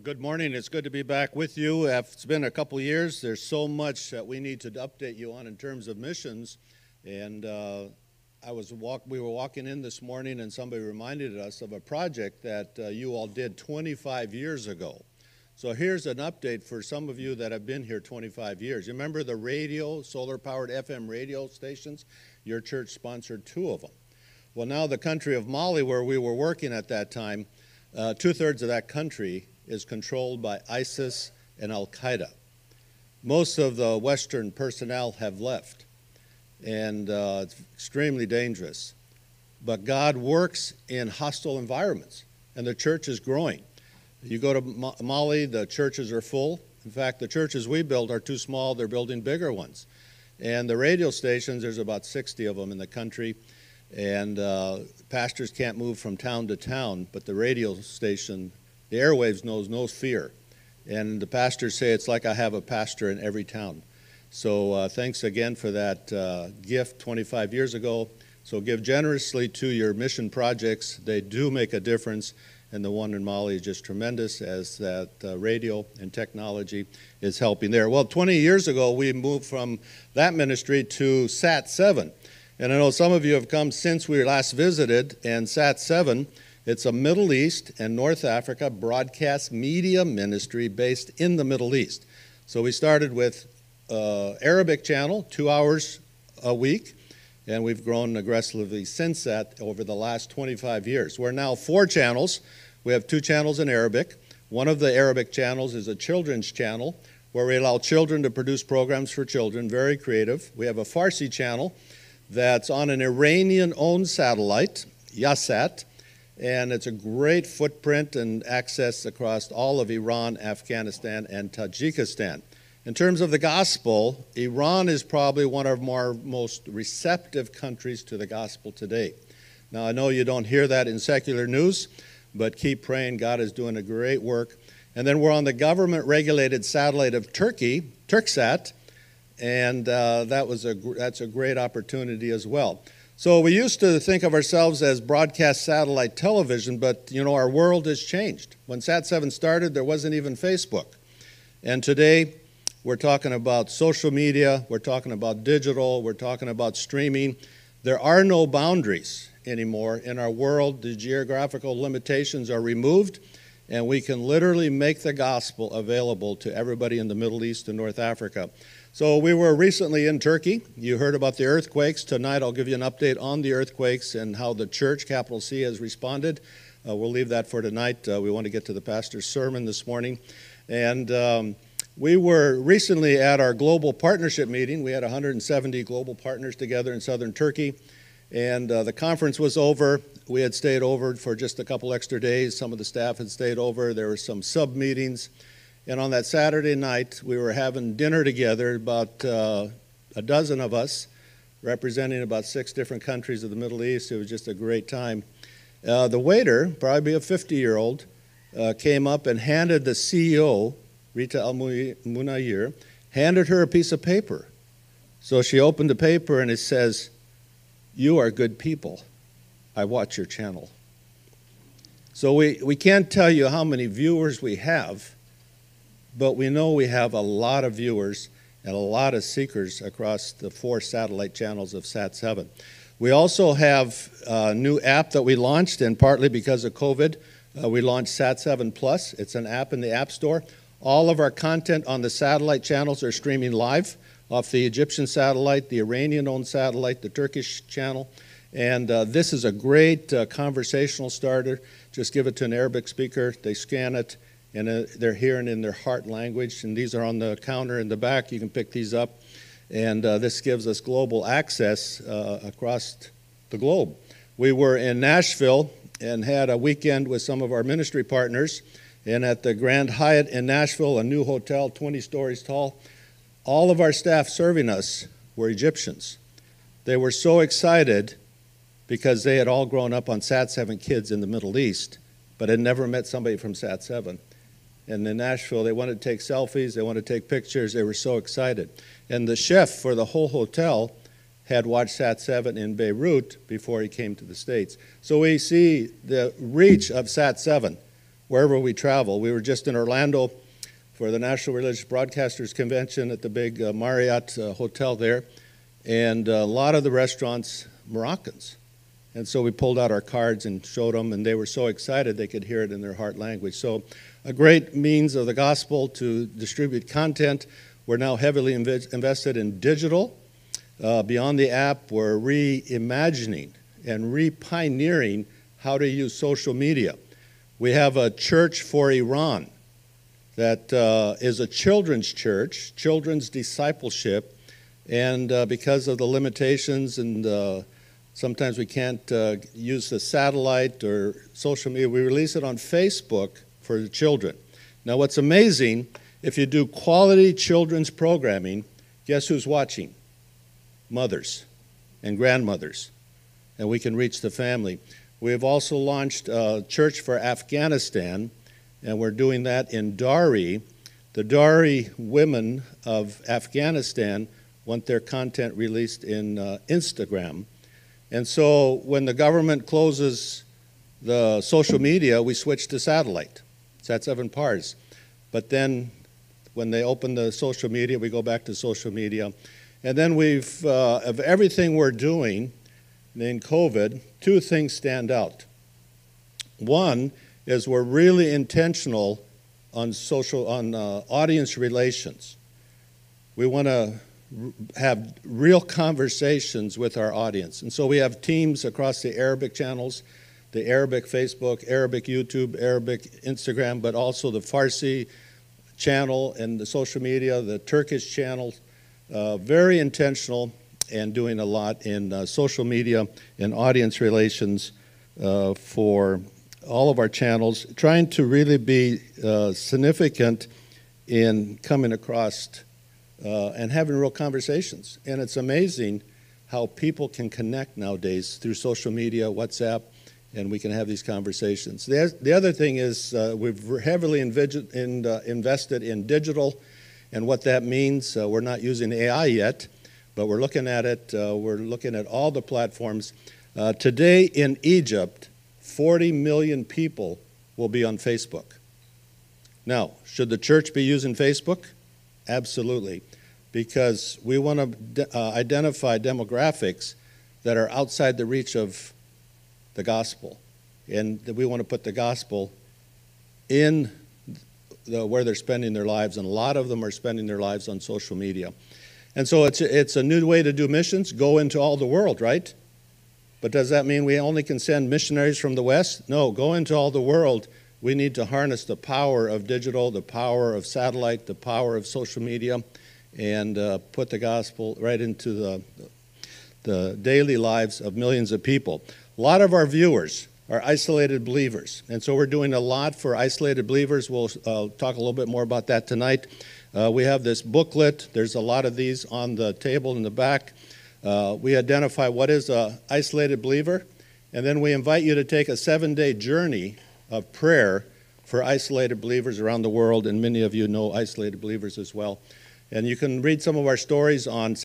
Good morning. It's good to be back with you. It's been a couple years. There's so much that we need to update you on in terms of missions. And we were walking in this morning, and somebody reminded us of a project that you all did 25 years ago. So here's an update for some of you that have been here 25 years. You remember the radio, solar-powered FM radio stations? Your church sponsored 2 of them. Well, now the country of Mali, where we were working at that time, 2/3 of that country is controlled by ISIS and Al-Qaeda. Most of the Western personnel have left, and it's extremely dangerous. But God works in hostile environments, and the church is growing. You go to Mali, the churches are full. In fact, the churches we build are too small. They're building bigger ones. And the radio stations, there's about 60 of them in the country, and pastors can't move from town to town, but the radio station, the airwaves knows no fear. And the pastors say it's like I have a pastor in every town. So thanks again for that gift 25 years ago. So give generously to your mission projects. They do make a difference. And the one in Mali is just tremendous, as that radio and technology is helping there. Well, 20 years ago, we moved from that ministry to SAT-7. And I know some of you have come since we last visited, and SAT-7, it's a Middle East and North Africa broadcast media ministry based in the Middle East. So we started with Arabic channel, 2 hours a week, and we've grown aggressively since that over the last 25 years. We're now 4 channels. We have 2 channels in Arabic. One of the Arabic channels is a children's channel where we allow children to produce programs for children, very creative. We have a Farsi channel that's on an Iranian-owned satellite, Yahsat, and it's a great footprint and access across all of Iran, Afghanistan, and Tajikistan. In terms of the gospel, Iran is probably one of our most receptive countries to the gospel today. Now, I know you don't hear that in secular news, but keep praying. God is doing a great work. And then we're on the government-regulated satellite of Turkey, Turksat, and that's a great opportunity as well. So we used to think of ourselves as broadcast satellite television, but our world has changed. When SAT-7 started, there wasn't even Facebook. And today, we're talking about social media, we're talking about digital, we're talking about streaming. There are no boundaries anymore in our world. The geographical limitations are removed, and we can literally make the gospel available to everybody in the Middle East and North Africa. So we were recently in Turkey. You heard about the earthquakes. Tonight I'll give you an update on the earthquakes and how the church, capital C, has responded. We'll leave that for tonight. We want to get to the pastor's sermon this morning. And we were recently at our global partnership meeting. We had 170 global partners together in southern Turkey. And the conference was over. We had stayed over for just a couple extra days. Some of the staff had stayed over. There were some sub-meetings. And on that Saturday night, we were having dinner together, about a dozen of us, representing about 6 different countries of the Middle East. It was just a great time. The waiter, probably a 50-year-old, came up and handed the CEO, Rita Al-Munayir, handed her a piece of paper. So she opened the paper, and it says, "You are good people. I watch your channel." So we can't tell you how many viewers we have, but we know we have a lot of viewers and a lot of seekers across the 4 satellite channels of SAT-7. We also have a new app that we launched, and partly because of COVID, we launched SAT-7 Plus. It's an app in the App Store. All of our content on the satellite channels are streaming live off the Egyptian satellite, the Iranian-owned satellite, the Turkish channel. And this is a great conversational starter. Just give it to an Arabic speaker. They scan it, and they're hearing in their heart language. And these are on the counter in the back. You can pick these up. And this gives us global access across the globe. We were in Nashville and had a weekend with some of our ministry partners. And at the Grand Hyatt in Nashville, a new hotel, 20 stories tall, all of our staff serving us were Egyptians. They were so excited because they had all grown up on SAT-7 Kids in the Middle East, but had never met somebody from SAT-7. And in Nashville, they wanted to take selfies, they wanted to take pictures, they were so excited. And the chef for the whole hotel had watched SAT-7 in Beirut before he came to the States. So we see the reach of SAT-7 wherever we travel. We were just in Orlando for the National Religious Broadcasters Convention at the big Marriott hotel there, and a lot of the restaurants, Moroccans. And so we pulled out our cards and showed them, and they were so excited they could hear it in their heart language. So a great means of the gospel to distribute content. We're now heavily invested in digital. Beyond the app, we're reimagining and re-pioneering how to use social media. We have a church for Iran that is a children's church, children's discipleship, and because of the limitations and sometimes we can't use the satellite or social media, we release it on Facebook for the children. Now what's amazing, if you do quality children's programming, guess who's watching? Mothers and grandmothers, and we can reach the family. We have also launched a church for Afghanistan, and we're doing that in Dari. The Dari women of Afghanistan want their content released in Instagram. And so when the government closes the social media, we switch to satellite. Sat7 Pars. But then when they open the social media, we go back to social media. And then we've, of everything we're doing in COVID, two things stand out. One is we're really intentional on audience relations. We want to have real conversations with our audience. And so we have teams across the Arabic channels, the Arabic Facebook, Arabic YouTube, Arabic Instagram, but also the Farsi channel and the social media, the Turkish channel. Very intentional and doing a lot in social media and audience relations for all of our channels, trying to really be significant in coming across and having real conversations. And it's amazing how people can connect nowadays through social media, WhatsApp, and we can have these conversations. The other thing is we've heavily invested in digital and what that means. We're not using AI yet, but we're looking at it. We're looking at all the platforms. Today in Egypt, 40 million people will be on Facebook. Now, should the church be using Facebook? Absolutely, because we want to identify demographics that are outside the reach of the gospel, and that we want to put the gospel in where they're spending their lives, and a lot of them are spending their lives on social media. And so it's a new way to do missions, go into all the world, right? But does that mean we only can send missionaries from the West? No, go into all the world. We need to harness the power of digital, the power of satellite, the power of social media, and put the gospel right into the daily lives of millions of people. A lot of our viewers are isolated believers, and so we're doing a lot for isolated believers. We'll talk a little bit more about that tonight. We have this booklet. There's a lot of these on the table in the back. We identify what is an isolated believer, and then we invite you to take a 7-day journey of prayer for isolated believers around the world, and many of you know isolated believers as well. And you can read some of our stories on